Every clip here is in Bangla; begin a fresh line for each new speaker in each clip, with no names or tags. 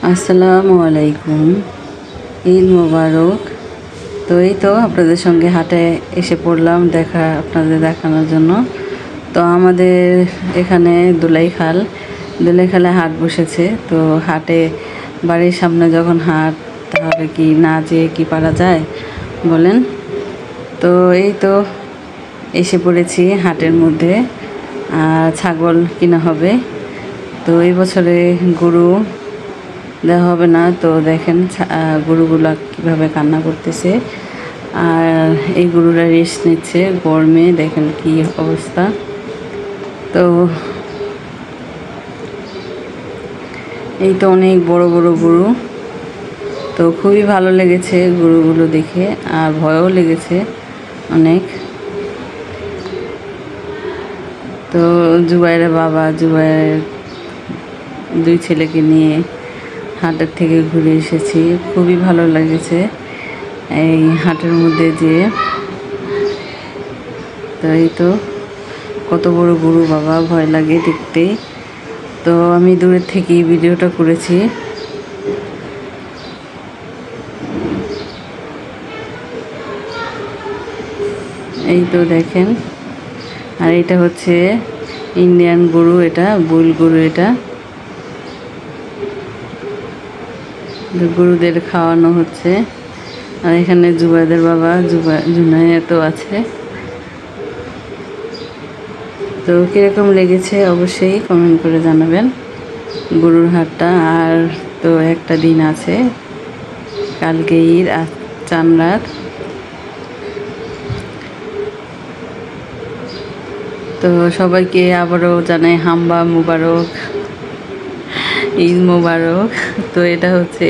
আসসালামু আলাইকুম, ঈদ মোবারক। তো এই তো আপনাদের সঙ্গে হাটে এসে পড়লাম আপনাদের দেখানোর জন্য। তো আমাদের এখানে দোলাইখালে হাট বসেছে। তো হাটে বাড়ির সামনে যখন হাট, তাহলে কি না যেয়ে কি পারা যায় বলেন। তো এই তো এসে পড়েছি হাটের মধ্যে, ছাগল কিনা হবে। তো এই বছরে গরু দেওয়া হবে না। তো দেখেন গরুগুলা কীভাবে কান্না করতেছে, আর এই গরুরা রেস্ট নিচ্ছে গরমে, দেখেন কি অবস্থা। তো এই তো অনেক বড় বড় গরু। তো খুবই ভালো লেগেছে গরুগুলো দেখে, আর ভয়ও লেগেছে অনেক। তো জুবাইরের বাবা জুবাইরের 2 ছেলেকে নিয়ে হাটের থেকে ঘুরে এসেছি। খুবই ভালো লেগেছে এই হাটের মধ্যে যেয়ে। তো এই তো কত বড় গরু বাবা, ভয় লাগে দেখতে। তো আমি দূরের থেকেই ভিডিওটা করেছি। এই তো দেখেন, আর এটা হচ্ছে ইন্ডিয়ান গরু, এটা বুল গরু। এটা গরুদের খাওয়ানো হচ্ছে। আর এখানে জুবাইদের বাবা জুনায়েত আছে। তো কীরকম লেগেছে অবশ্যই কমেন্ট করে জানাবেন গরুর হাটটা। আর তো একটা দিন আছে, কালকে ঈদ, আজ চান রাত। তো সবাইকে আবারও জানাই হাম্বা মুবারক, ঈদ মোবারক। তো এটা হচ্ছে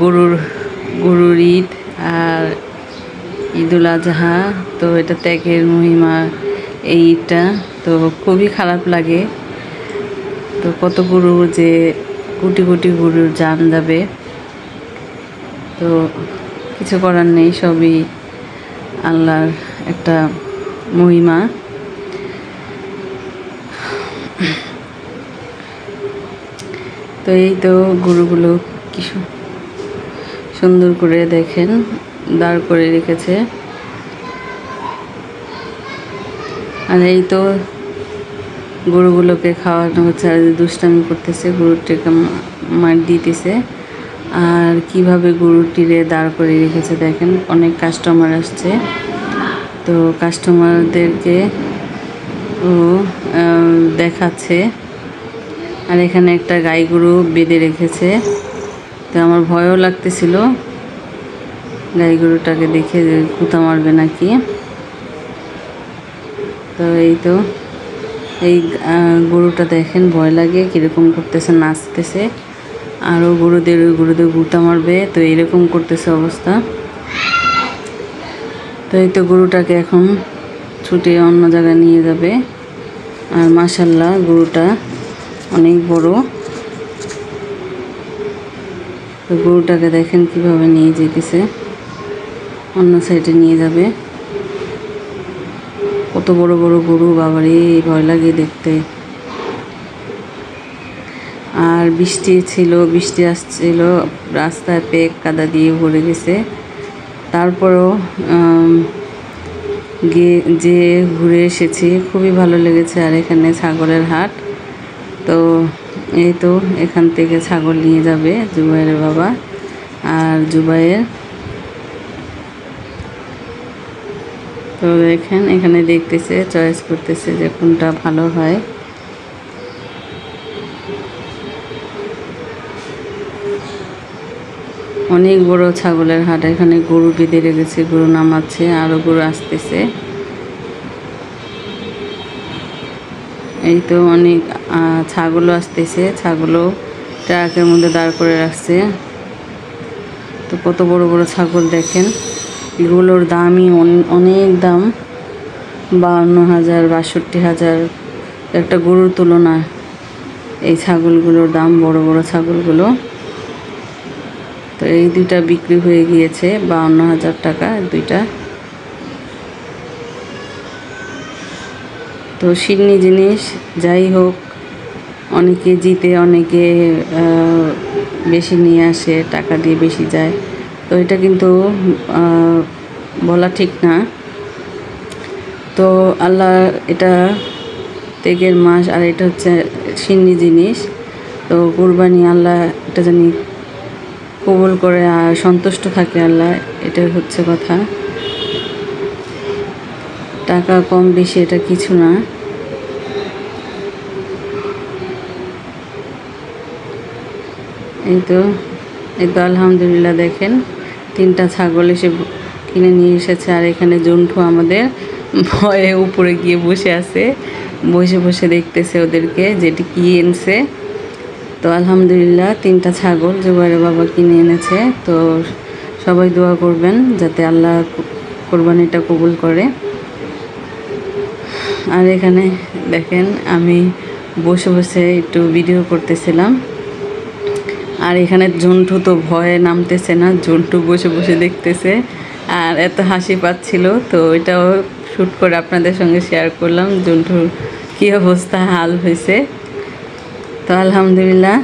গরুর ঈদ আর ঈদুল আজহা। তো এটা ত্যাগের মহিমা এই ঈদটা। তো খুবই খারাপ লাগে। তো কত গরু যে কোটি কোটি গরুর জান যাবে, তো কিছু করার নেই, সবই আল্লাহর একটা মহিমা। তো এই তো গরুগুলো কি সুন্দর করে দেখেন দাঁড় করে রেখেছে। আর এই তো গরুগুলোকে খাওয়ানো হচ্ছে, আর দুষ্টামি করতেছে, গরুটিকে মার দিতেছে। আর কিভাবে গরুটিরে দাঁড় করে রেখেছে দেখেন। অনেক কাস্টমার আসছে, তো কাস্টমারদেরকে ও দেখাচ্ছে। আর এখানে একটা গাই গরু বেঁধে রেখেছে। তো আমার ভয়ও লাগতেছিল গাই গরুটাকে দেখে, যে কুতা মারবে নাকি। তো এই তো এই গরুটা দেখেন, ভয় লাগে কীরকম করতেছে, নাচতেছে। আরও ওই গরুদের গুতা মারবে, তো এরকম করতেছে অবস্থা। তো এই তো গরুটাকে এখন ছুটে অন্য জায়গায় নিয়ে যাবে। আর মাশাল্লাহ গরুটা অনেক বড়। তো গরুটাকে দেখেন কিভাবে নিয়ে যেতেছে, অন্য সাইডে নিয়ে যাবে। কত বড় বড় গরু, বাবারে ভয় লাগে দেখতে। আর বৃষ্টি আসছিল, রাস্তায় পেক কাদা দিয়ে ভরে গেছে। তারপরও যে ঘুরে এসেছি, খুবই ভালো লেগেছে। আর এখানে ছাগলের হাট। তো এই তো এখান থেকে ছাগল নিয়ে যাবে জুবাইরের বাবা আর জুবাইর। তো দেখেন এখানে দেখতেছে, চয়েস করতেছে যে কোনটা ভালো হয়। অনেক বড় ছাগলের হাট। এখানে গরু বেঁধে রেখেছে, গরু নামাচ্ছে, আরও গরু আসতেছে। এই তো অনেক ছাগলও আসতেছে, ছাগলও ট্রাকের মধ্যে দাঁড় করে রাখছে। তো কত বড় বড় ছাগল দেখেন। এগুলোর দামই অনেক দাম, 52,000 62,000 একটা গরুর তুলনা এই ছাগলগুলোর দাম, বড় বড় ছাগলগুলো। তো এই দুইটা বিক্রি হয়ে গিয়েছে 52,000 টাকা দুইটা। তো সিডনি জিনিস যাই হোক, অনেকে জিতে অনেকে বেশি নিয়ে আসে, টাকা দিয়ে বেশি যায়। তো এটা কিন্তু বলা ঠিক না। তো আল্লাহ এটা ত্যাগের মাস, আর এটা হচ্ছে সিন্নি জিনিস। তো কুরবানি আল্লাহ এটা জানি কবুল করে আর সন্তুষ্ট থাকে আল্লাহ, এটাই হচ্ছে কথা। টাকা কম বেশি এটা কিছু না। এই তো আলহামদুলিল্লাহ, দেখেন 3টা ছাগল এসে কিনে নিয়ে এসেছে। আর এখানে জন্টু আমাদের ভয়ে উপরে গিয়ে বসে আছে, বসে বসে দেখতেছে ওদেরকে যেটি কি এনেছে। তো আলহামদুলিল্লাহ 3টা ছাগল জুবাইরের বাবা কিনে এনেছে। তো সবাই দোয়া করবেন যাতে আল্লাহ কোরবানিটা কবুল করে। আর এখানে দেখেন আমি বসে বসে একটু ভিডিও করতেছিলাম। আর এখানে জন্টু তো ভয়ে নামতেছে না, জন্টু বসে বসে দেখতেছে আর এত হাসি পাচ্ছিল। তো এটাও শ্যুট করে আপনাদের সঙ্গে শেয়ার করলাম, জন্টুর কী অবস্থা হাল হয়েছে। তো আলহামদুলিল্লাহ,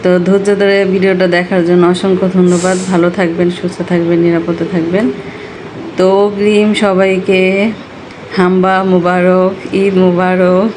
তো ধৈর্য ধরে ভিডিওটা দেখার জন্য অসংখ্য ধন্যবাদ। ভালো থাকবেন, সুস্থ থাকবেন, নিরাপদে থাকবেন। তো অগ্রিম সবাইকে হাম্বা মুবারক, ঈদ মুবারক।